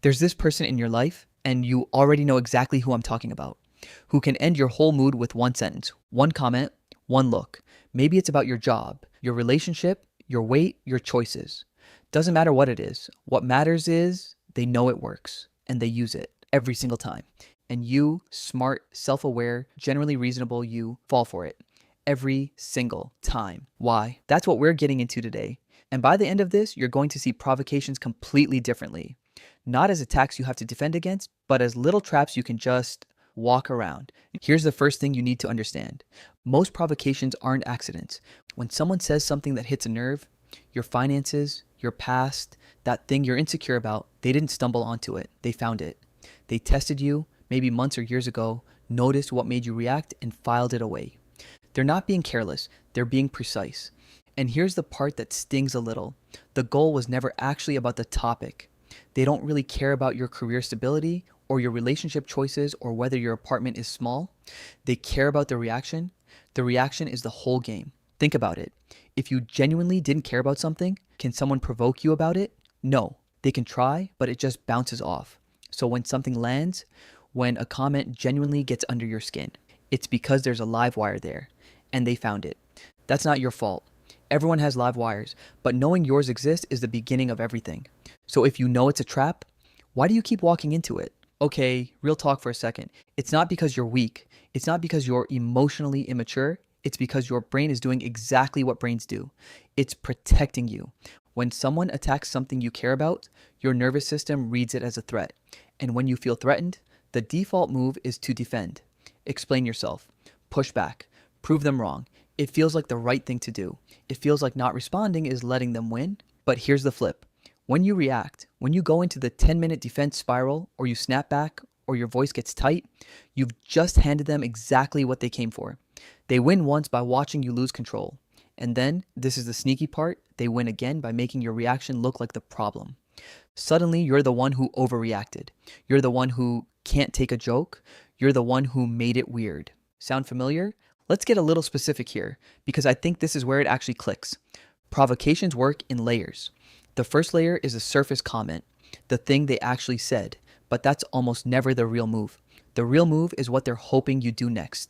There's this person in your life, and you already know exactly who I'm talking about, who can end your whole mood with one sentence, one comment, one look. Maybe it's about your job, your relationship, your weight, your choices. Doesn't matter what it is. What matters is they know it works and they use it every single time. And you, smart, self aware, generally reasonable, you fall for it every single time. Why? That's what we're getting into today. And by the end of this, you're going to see provocations completely differently. Not as attacks you have to defend against, but as little traps you can just walk around. Here's the first thing you need to understand. Most provocations aren't accidents. When someone says something that hits a nerve, your finances, your past, that thing you're insecure about, they didn't stumble onto it. They found it. They tested you, maybe months or years ago, noticed what made you react, and filed it away. They're not being careless, they're being precise. And here's the part that stings a little. The goal was never actually about the topic. They don't really care about your career stability or your relationship choices or whether your apartment is small. They care about the reaction. The reaction is the whole game. Think about it. If you genuinely didn't care about something, can someone provoke you about it? No. They can try, but it just bounces off. So when something lands, when a comment genuinely gets under your skin, it's because there's a live wire there, and they found it. That's not your fault. Everyone has live wires, but knowing yours exists is the beginning of everything. So if you know it's a trap, why do you keep walking into it? Okay, real talk for a second. It's not because you're weak. It's not because you're emotionally immature. It's because your brain is doing exactly what brains do. It's protecting you. When someone attacks something you care about, your nervous system reads it as a threat. And when you feel threatened, the default move is to defend. Explain yourself. Push back. Prove them wrong. It feels like the right thing to do. It feels like not responding is letting them win. But here's the flip. When you react, when you go into the 10-minute defense spiral, or you snap back, or your voice gets tight, you've just handed them exactly what they came for. They win once by watching you lose control. And then, this is the sneaky part, they win again by making your reaction look like the problem. Suddenly, you're the one who overreacted. You're the one who can't take a joke. You're the one who made it weird. Sound familiar? Let's get a little specific here, because I think this is where it actually clicks. Provocations work in layers. The first layer is a surface comment, the thing they actually said, but that's almost never the real move. The real move is what they're hoping you do next.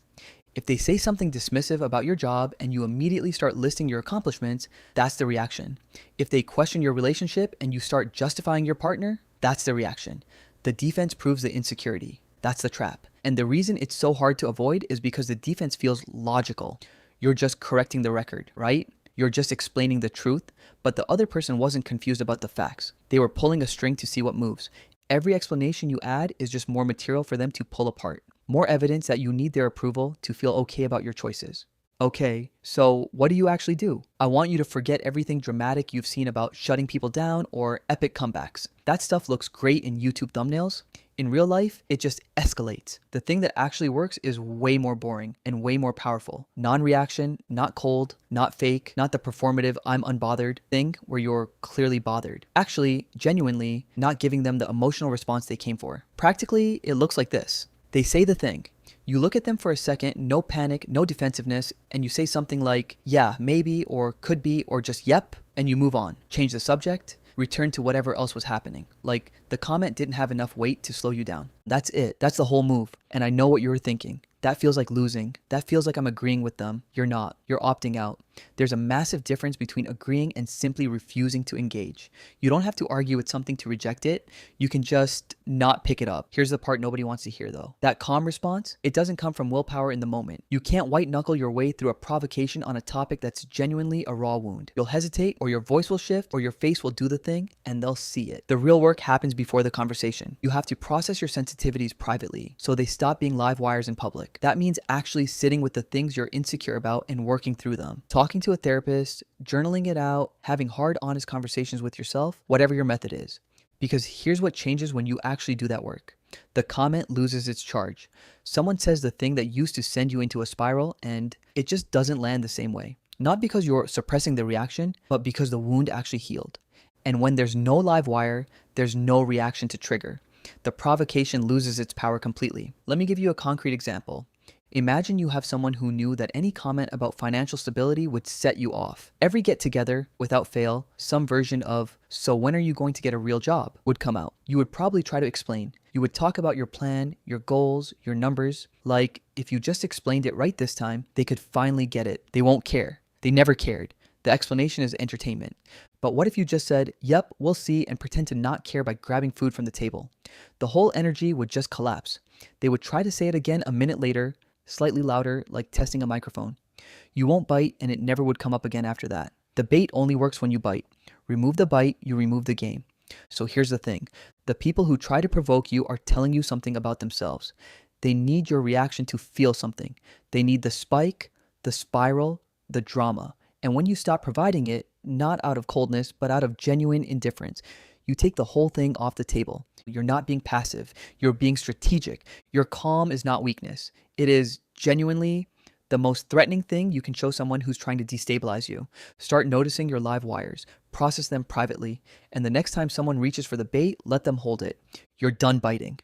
If they say something dismissive about your job and you immediately start listing your accomplishments, that's the reaction. If they question your relationship and you start justifying your partner, that's the reaction. The defense proves the insecurity. That's the trap. And the reason it's so hard to avoid is because the defense feels logical. You're just correcting the record, right? You're just explaining the truth, but the other person wasn't confused about the facts. They were pulling a string to see what moves. Every explanation you add is just more material for them to pull apart. More evidence that you need their approval to feel okay about your choices. Okay, so what do you actually do? I want you to forget everything dramatic you've seen about shutting people down or epic comebacks. That stuff looks great in YouTube thumbnails. In real life, it just escalates. The thing that actually works is way more boring and way more powerful. Non-reaction, not cold, not fake, not the performative I'm unbothered thing where you're clearly bothered. Actually, genuinely, not giving them the emotional response they came for. Practically, it looks like this. They say the thing. You look at them for a second, no panic, no defensiveness, and you say something like, yeah, maybe, or could be, or just yep, and you move on. Change the subject, return to whatever else was happening. Like, the comment didn't have enough weight to slow you down. That's it. That's the whole move. And I know what you were thinking. That feels like losing. That feels like I'm agreeing with them. You're not. You're opting out. There's a massive difference between agreeing and simply refusing to engage. You don't have to argue with something to reject it. You can just not pick it up. Here's the part nobody wants to hear though. That calm response, it doesn't come from willpower in the moment. You can't white knuckle your way through a provocation on a topic that's genuinely a raw wound. You'll hesitate, or your voice will shift, or your face will do the thing, and they'll see it. The real work happens before the conversation. You have to process your sensitivities privately so they stop being live wires in public. That means actually sitting with the things you're insecure about and working through them. Talking to a therapist, journaling it out, having hard, honest conversations with yourself, whatever your method is. Because here's what changes when you actually do that work. The comment loses its charge. Someone says the thing that used to send you into a spiral, and it just doesn't land the same way. Not because you're suppressing the reaction, but because the wound actually healed. And when there's no live wire, there's no reaction to trigger. The provocation loses its power completely. Let me give you a concrete example. Imagine you have someone who knew that any comment about financial stability would set you off. Every get together, without fail, some version of, "So when are you going to get a real job?" would come out. You would probably try to explain. You would talk about your plan, your goals, your numbers. Like, if you just explained it right this time, they could finally get it. They won't care. They never cared. The explanation is entertainment. But what if you just said, "Yep, we'll see," and pretend to not care by grabbing food from the table? The whole energy would just collapse. They would try to say it again a minute later, slightly louder, like testing a microphone. You won't bite, and it never would come up again after that. The bait only works when you bite. Remove the bite, you remove the game. So here's the thing. The people who try to provoke you are telling you something about themselves. They need your reaction to feel something. They need the spike, the spiral, the drama. And when you stop providing it, not out of coldness, but out of genuine indifference, you take the whole thing off the table. You're not being passive. You're being strategic. Your calm is not weakness. It is genuinely the most threatening thing you can show someone who's trying to destabilize you. Start noticing your live wires. Process them privately. And the next time someone reaches for the bait, let them hold it. You're done biting.